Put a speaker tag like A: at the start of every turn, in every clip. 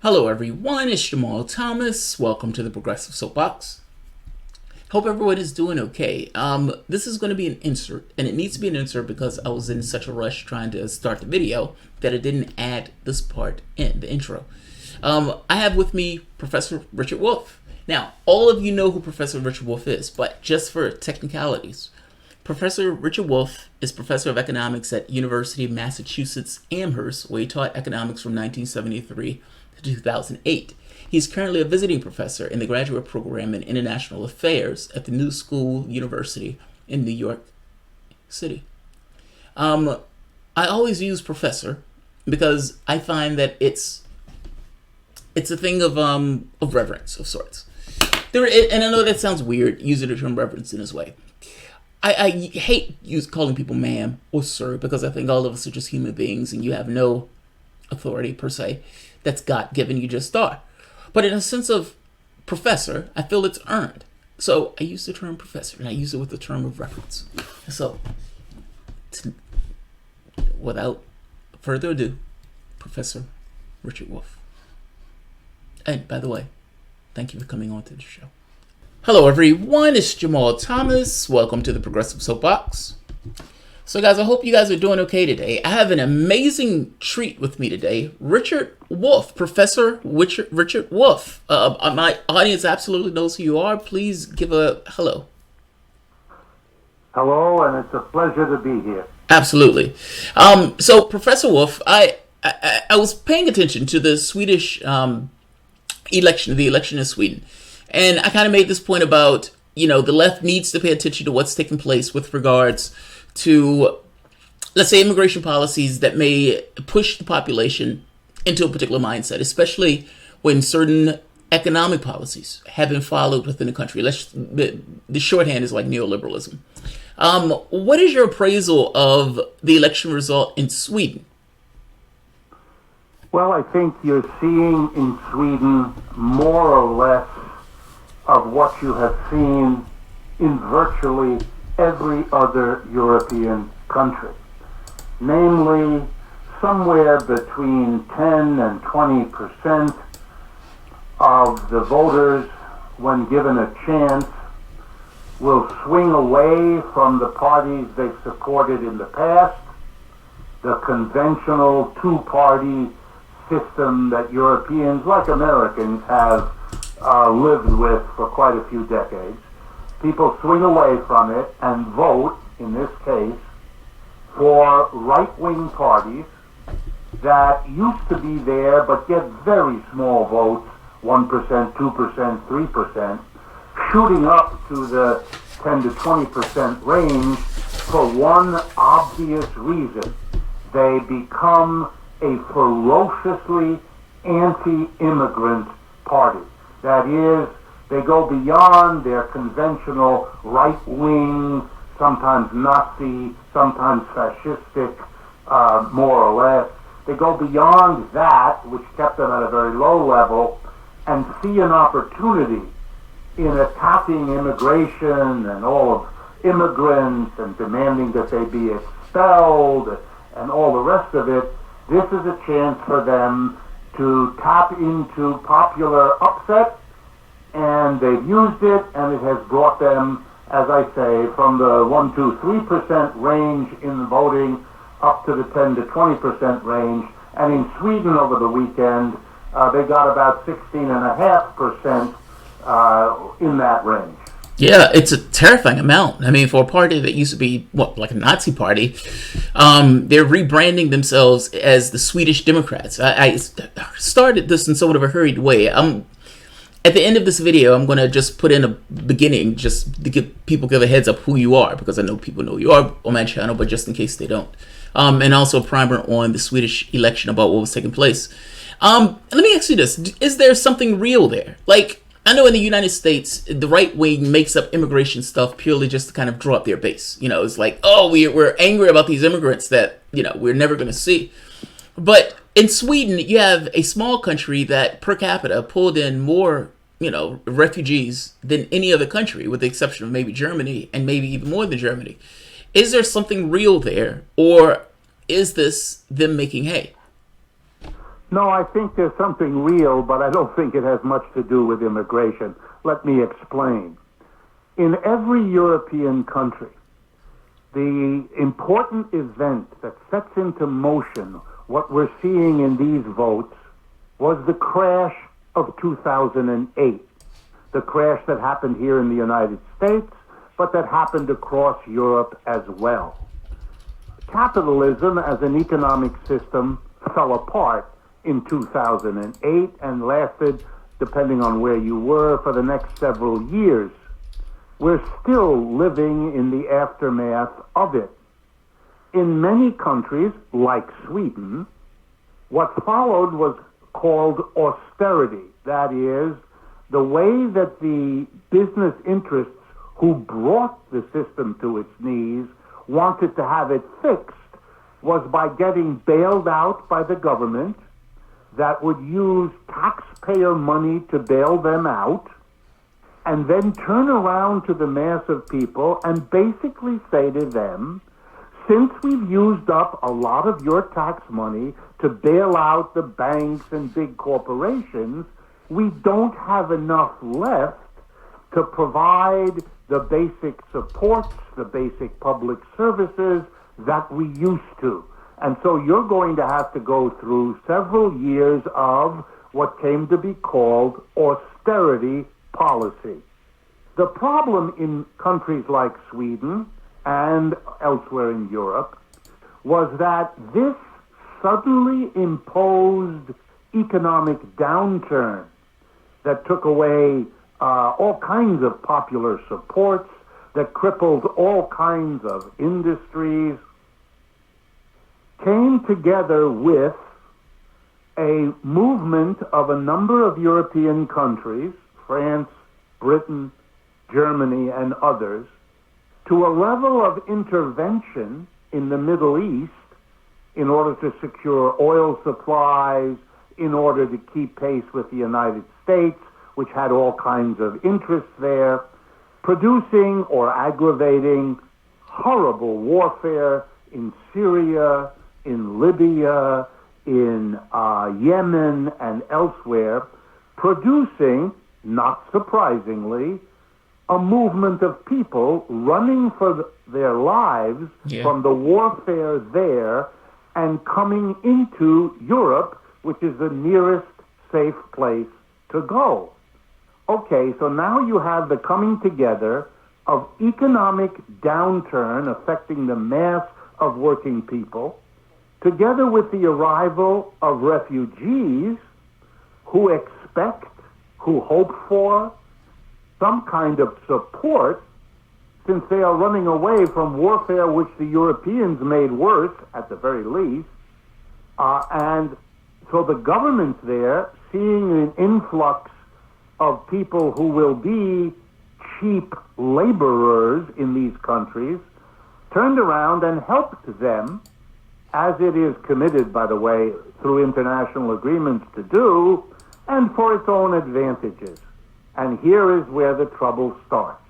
A: Hello everyone, it's Jamarl Thomas. Welcome to the Progressive Soapbox. Hope everyone is doing okay. This is going to be an insert, and it needs to be an insert because I was in such a rush trying to start the video that I didn't add this part in, the intro. I have with me Professor Richard Wolff. Now, all of you know who Professor Richard Wolff is, but just for technicalities, Professor Richard Wolff is Professor of Economics at University of Massachusetts Amherst, where he taught economics from 1973 to 2008. He's currently a visiting professor in the graduate program in international affairs at the New School University in New York City. I always use professor because I find that it's a thing of reverence of sorts. And I know that sounds weird, using the term reverence in this way. I hate calling people ma'am or sir because I think all of us are just human beings and you have no authority per se that's God given, you just are. But in a sense of professor, I feel it's earned. So I use the term professor and I use it with the term of reference. So without further ado, Professor Richard Wolff. And by the way, thank you for coming on to the show. Hello everyone, it's Jamarl Thomas. Welcome to the Progressive Soapbox. So guys, I hope you guys are doing okay today. I have an amazing treat with me today. Richard Wolff, Professor Richard Wolff. My audience absolutely knows who you are. Please give a hello.
B: Hello, and it's a pleasure to be here.
A: Absolutely. So Professor Wolff, I was paying attention to the Swedish election, the election in Sweden. And I kind of made this point about, the left needs to pay attention to what's taking place with regards to, let's say, immigration policies that may push the population into a particular mindset, especially when certain economic policies have been followed within the country. The shorthand is like neoliberalism. What is your appraisal of the election result in Sweden?
B: Well, I think you're seeing in Sweden more or less of what you have seen in virtually every other European country. Namely, somewhere between 10 and 20% of the voters, when given a chance, will swing away from the parties they've supported in the past, the conventional two-party system that Europeans, like Americans, have lived with for quite a few decades. People swing away from it and vote, in this case, for right-wing parties that used to be there but get very small votes, 1%, 2%, 3%, shooting up to the 10 to 20% range for one obvious reason. They become a ferociously anti-immigrant party. That is, they go beyond their conventional right-wing, sometimes Nazi, sometimes fascistic, more or less. They go beyond that, which kept them at a very low level, and see an opportunity in attacking immigration and all of immigrants and demanding that they be expelled and all the rest of it. This is a chance for them to tap into popular upset, and they've used it, and it has brought them, as I say, from the 1, 2, 3% range in voting up to the 10 to 20% range. And in Sweden over the weekend, they got about 16.5% in that range.
A: Yeah, it's a terrifying amount. I mean, for a party that used to be, like a Nazi party, they're rebranding themselves as the Swedish Democrats. I started this in somewhat of a hurried way. At the end of this video, I'm going to just put in a beginning, just to give a heads up who you are, because I know people know who you are on my channel, but just in case they don't. And also a primer on the Swedish election about what was taking place. Let me ask you this. Is there something real there? Like, I know in the United States, the right wing makes up immigration stuff purely just to kind of draw up their base. It's like, oh, we're angry about these immigrants that, we're never going to see. But in Sweden, you have a small country that per capita pulled in more, refugees than any other country, with the exception of maybe Germany and maybe even more than Germany. Is there something real there, or is this them making hay?
B: No, I think there's something real, but I don't think it has much to do with immigration. Let me explain. In every European country, the important event that sets into motion what we're seeing in these votes was the crash of 2008. The crash that happened here in the United States, but that happened across Europe as well. Capitalism as an economic system fell apart in 2008 and lasted, depending on where you were, for the next several years. We're still living in the aftermath of it. In many countries, like Sweden, what followed was called austerity. That is, the way that the business interests who brought the system to its knees wanted to have it fixed was by getting bailed out by the government that would use taxpayer money to bail them out, and then turn around to the mass of people and basically say to them, since we've used up a lot of your tax money to bail out the banks and big corporations, we don't have enough left to provide the basic supports, the basic public services that we used to. And so you're going to have to go through several years of what came to be called austerity policy. The problem in countries like Sweden and elsewhere in Europe was that this suddenly imposed economic downturn that took away all kinds of popular supports, that crippled all kinds of industries, came together with a movement of a number of European countries, France, Britain, Germany, and others, to a level of intervention in the Middle East in order to secure oil supplies, in order to keep pace with the United States, which had all kinds of interests there, producing or aggravating horrible warfare in Syria, in Libya, in Yemen, and elsewhere, producing, not surprisingly, a movement of people running for their lives from the warfare there and coming into Europe, which is the nearest safe place to go. Okay, so now you have the coming together of economic downturn affecting the mass of working people, together with the arrival of refugees who expect, who hope for some kind of support, since they are running away from warfare which the Europeans made worse, at the very least. And so the governments there, seeing an influx of people who will be cheap laborers in these countries, turned around and helped them, as it is committed, by the way, through international agreements to do, and for its own advantages. And here is where the trouble starts.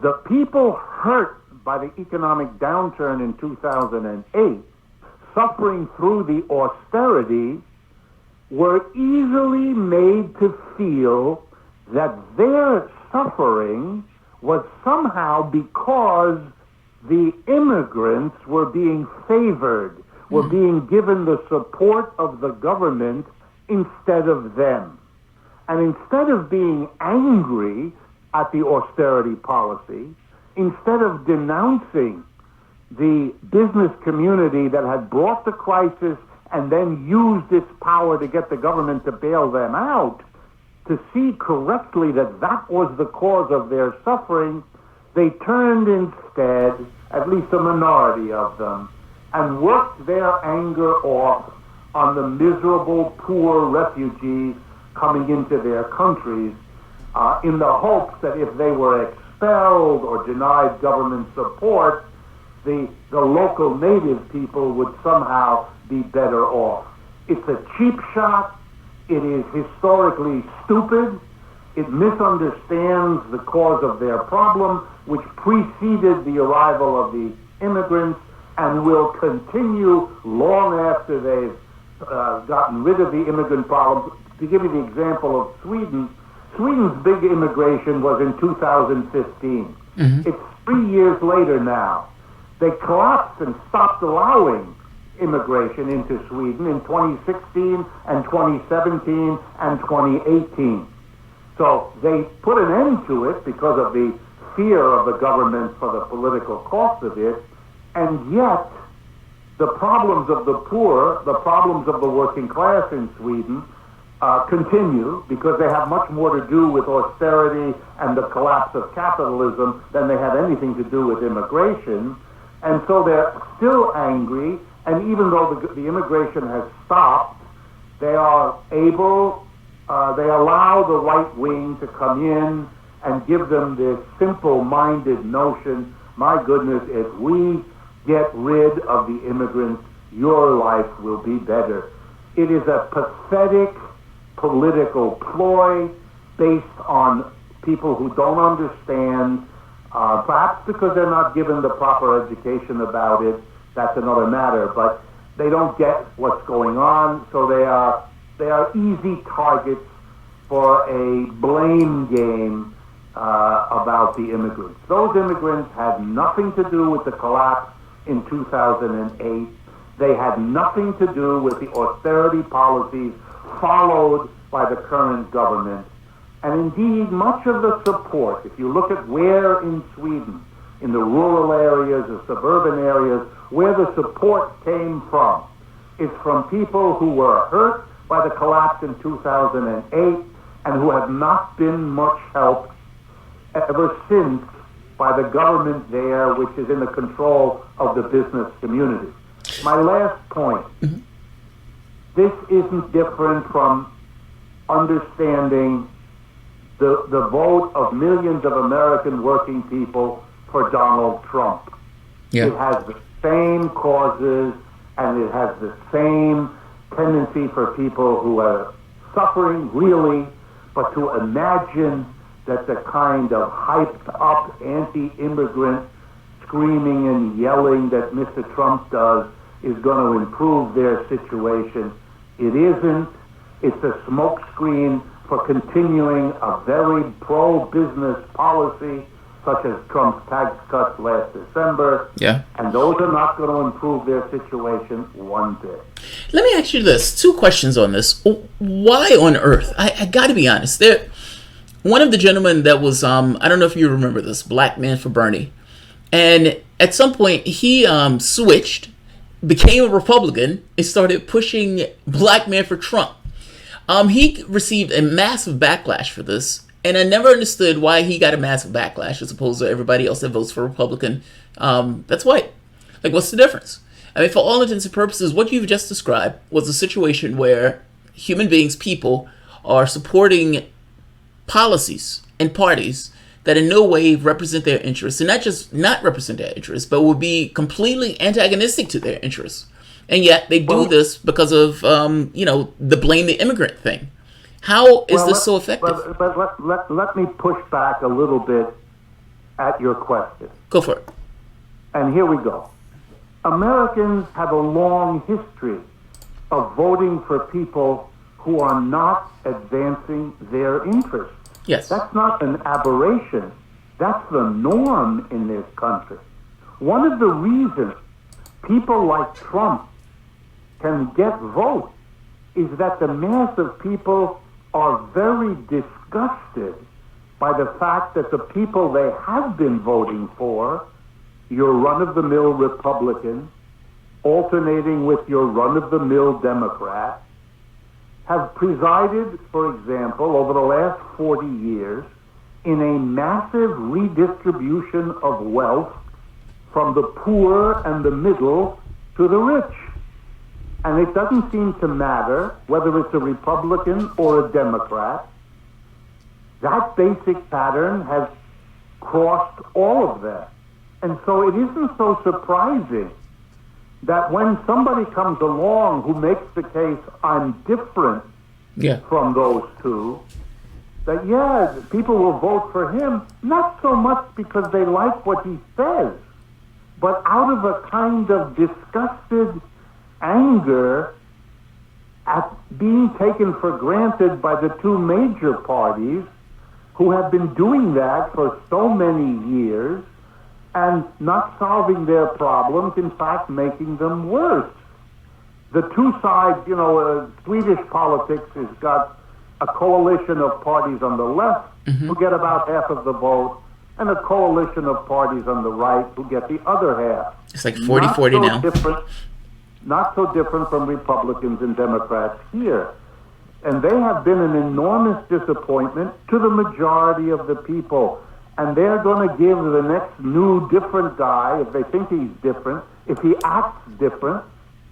B: The people hurt by the economic downturn in 2008, suffering through the austerity, were easily made to feel that their suffering was somehow because the immigrants were being favored, were being given the support of the government instead of them. And instead of being angry at the austerity policy, instead of denouncing the business community that had brought the crisis and then used its power to get the government to bail them out, to see correctly that that was the cause of their suffering, they turned instead, at least a minority of them, and worked their anger off on the miserable, poor refugees coming into their countries, in the hopes that if they were expelled or denied government support, the local native people would somehow be better off. It's a cheap shot. It is historically stupid. It misunderstands the cause of their problem, which preceded the arrival of the immigrants and will continue long after they've gotten rid of the immigrant problem. To give you the example of Sweden, Sweden's big immigration was in 2015. It's 3 years later now. They collapsed and stopped allowing immigration into Sweden in 2016 and 2017 and 2018. So they put an end to it because of the fear of the government for the political cost of it, and yet the problems of the poor, the problems of the working class in Sweden continue because they have much more to do with austerity and the collapse of capitalism than they have anything to do with immigration. And so they're still angry, and even though the immigration has stopped, they are able, they allow the right wing to come in and give them this simple-minded notion, my goodness, if we get rid of the immigrants, your life will be better. It is a pathetic political ploy based on people who don't understand, perhaps because they're not given the proper education about it. That's another matter, but they don't get what's going on, so they are easy targets for a blame game about the immigrants. Those immigrants had nothing to do with the collapse in 2008. They had nothing to do with the austerity policies followed by the current government. And indeed, much of the support, if you look at where in Sweden, in the rural areas, the suburban areas, where the support came from, is from people who were hurt by the collapse in 2008 and who have not been much helped ever since by the government there, which is in the control of the business community. My last point, this isn't different from understanding the vote of millions of American working people for Donald Trump.
A: Yeah.
B: It has the same causes, and it has the same tendency for people who are suffering, really, but to imagine that the kind of hyped-up anti-immigrant screaming and yelling that Mr. Trump does is going to improve their situation. It isn't. It's a smokescreen for continuing a very pro-business policy, such as Trump's tax cuts last December.
A: Yeah. And
B: those are not going to improve their situation one bit.
A: Let me ask you this. 2 questions on this. Why on earth? I got to be honest. One of the gentlemen that was, I don't know if you remember this, Black Man for Bernie. And at some point, he switched, became a Republican, and started pushing Black Man for Trump. He received a massive backlash for this, and I never understood why he got a massive backlash as opposed to everybody else that votes for Republican. That's white. Like, what's the difference? I mean, for all intents and purposes, what you've just described was a situation where human beings, people, are supporting policies and parties that in no way represent their interests, and not just not represent their interests, but would be completely antagonistic to their interests. And yet they do this because of, the blame the immigrant thing. How is this so effective?
B: But let me push back a little bit at your question.
A: Go for it.
B: And here we go. Americans have a long history of voting for people who are not advancing their interests.
A: Yes.
B: That's not an aberration. That's the norm in this country. One of the reasons people like Trump can get votes is that the mass of people are very disgusted by the fact that the people they have been voting for, your run-of-the-mill Republican, alternating with your run-of-the-mill Democrat, have presided, for example, over the last 40 years in a massive redistribution of wealth from the poor and the middle to the rich. And it doesn't seem to matter whether it's a Republican or a Democrat. That basic pattern has crossed all of that. And so it isn't so surprising that when somebody comes along who makes the case, I'm different from those two, that, people will vote for him, not so much because they like what he says, but out of a kind of disgusted anger at being taken for granted by the two major parties who have been doing that for so many years and not solving their problems, in fact, making them worse. The two sides, Swedish politics has got a coalition of parties on the left who get about half of the vote, and a coalition of parties on the right who get the other half.
A: It's like 40-40 now.
B: Not so different from Republicans and Democrats here. And they have been an enormous disappointment to the majority of the people. And they're going to give the next new different guy, if they think he's different, if he acts different,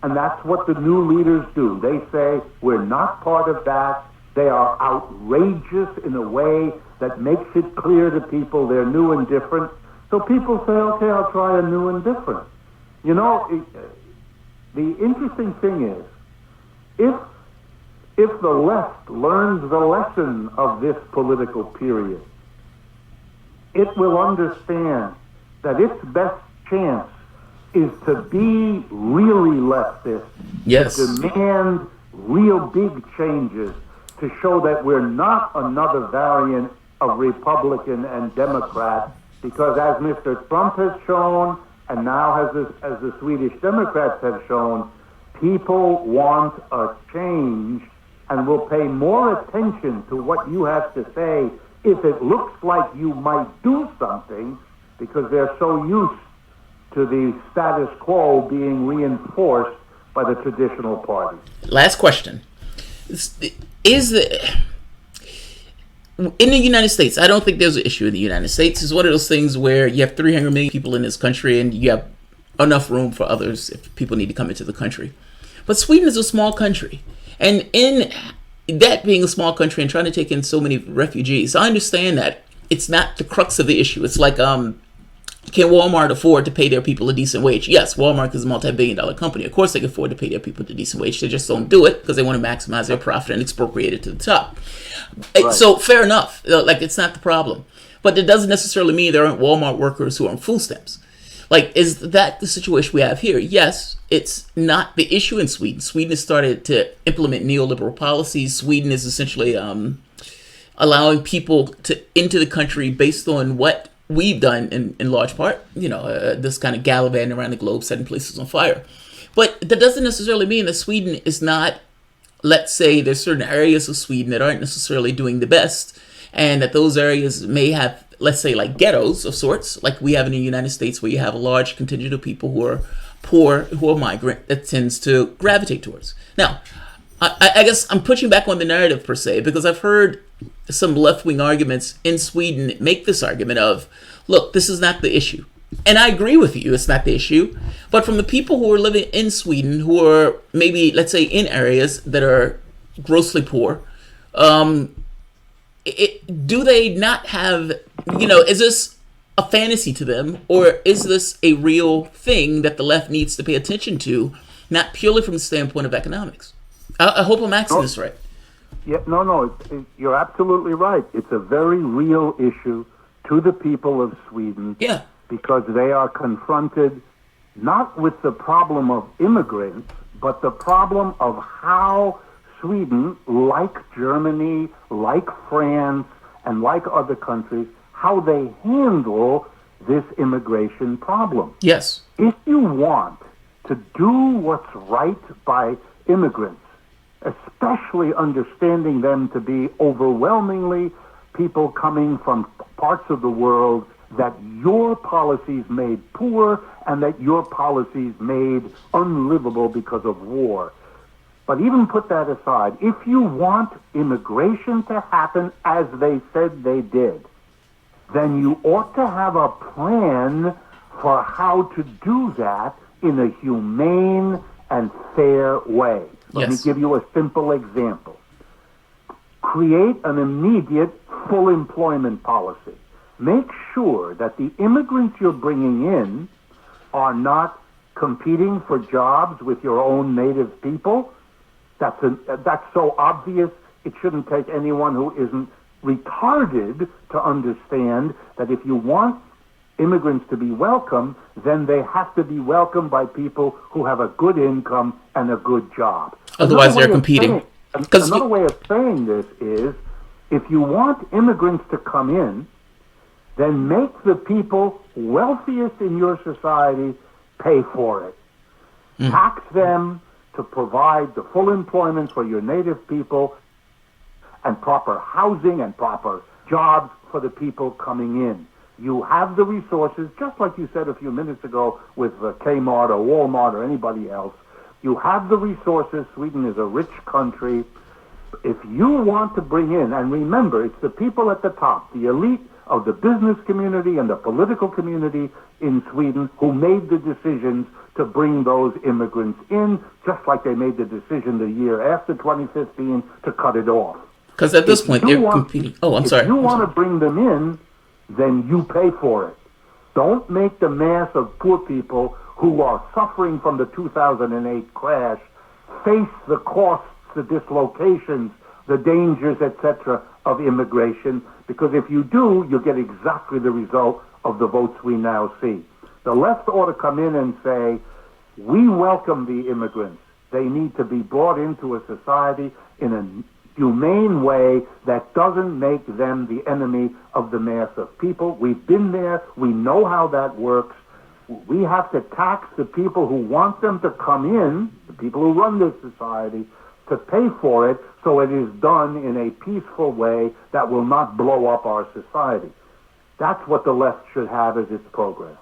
B: and that's what the new leaders do. They say, we're not part of that. They are outrageous in a way that makes it clear to people they're new and different. So people say, okay, I'll try a new and different. The interesting thing is, if the left learns the lesson of this political period, it will understand that its best chance is to be really leftist,
A: yes,
B: to demand real big changes, to show that we're not another variant of Republican and Democrat, because as Mr. Trump has shown, and now as the Swedish Democrats have shown, people want a change and will pay more attention to what you have to say if it looks like you might do something, because they're so used to the status quo being reinforced by the traditional party.
A: Last question. In the United States, I don't think there's an issue in the United States. It's one of those things where you have 300 million people in this country and you have enough room for others if people need to come into the country. But Sweden is a small country. And in that being a small country and trying to take in so many refugees, I understand that it's not the crux of the issue. It's like, can Walmart afford to pay their people a decent wage? Yes, Walmart is a multi-billion-dollar company. Of course they can afford to pay their people a decent wage. They just don't do it because they want to maximize their profit and expropriate it to the top. Right. So fair enough. Like, it's not the problem. But it doesn't necessarily mean there aren't Walmart workers who are on food stamps. Like, is that the situation we have here? Yes, it's not the issue in Sweden. Sweden has started to implement neoliberal policies. Sweden is essentially allowing people into the country based on what we've done in large part, this kind of gallivanting around the globe, setting places on fire. But that doesn't necessarily mean that Sweden is not, let's say there's certain areas of Sweden that aren't necessarily doing the best, and that those areas may have, let's say, like ghettos of sorts, like we have in the United States, where you have a large contingent of people who are poor, who are migrant, that tends to gravitate towards. Now, I guess I'm pushing back on the narrative per se, because I've heard some left-wing arguments in Sweden make this argument of, look, this is not the issue. And I agree with you, it's not the issue. But from the people who are living in Sweden, who are maybe, let's say, in areas that are grossly poor, do they not have, is this a fantasy to them? Or is this a real thing that the left needs to pay attention to, not purely from the standpoint of economics? I hope I'm asking this right.
B: Yeah, no, you're absolutely right. It's a very real issue to the people of Sweden.
A: Yeah.
B: Because they are confronted not with the problem of immigrants, but the problem of how Sweden, like Germany, like France, and like other countries, how they handle this immigration problem.
A: Yes.
B: If you want to do what's right by immigrants, especially understanding them to be overwhelmingly people coming from parts of the world that your policies made poor and that your policies made unlivable because of war. But even put that aside, if you want immigration to happen as they said they did, then you ought to have a plan for how to do that in a humane and fair way. Let me give you a simple example. Create an immediate full employment policy. Make sure that the immigrants you're bringing in are not competing for jobs with your own native people. That's so obvious, it shouldn't take anyone who isn't retarded to understand that if you want immigrants to be welcome, then they have to be welcomed by people who have a good income and a good job.
A: Otherwise, they're competing.
B: Another way of saying this is, if you want immigrants to come in, then make the people wealthiest in your society pay for it. Tax them to provide the full employment for your native people and proper housing and proper jobs for the people coming in. You have the resources, just like you said a few minutes ago with Kmart or Walmart or anybody else. You have the resources. Sweden is a rich country. If you want to bring in, and remember, it's the people at the top, the elite of the business community and the political community in Sweden who made the decisions to bring those immigrants in, just like they made the decision the year after 2015 to cut it off.
A: Because at this point, they're competing. Oh, I'm sorry.
B: If you want to bring them in, then you pay for it. Don't make the mass of poor people who are suffering from the 2008 crash face the costs, the dislocations, the dangers, etc. of immigration, because if you do, you get exactly the result of the votes we now see. The left ought to come in and say, we welcome the immigrants. They need to be brought into a society in a humane way that doesn't make them the enemy of the mass of people. We've been there. We know how that works. We have to tax the people who want them to come in, the people who run this society, to pay for it so it is done in a peaceful way that will not blow up our society. That's what the left should have as its program.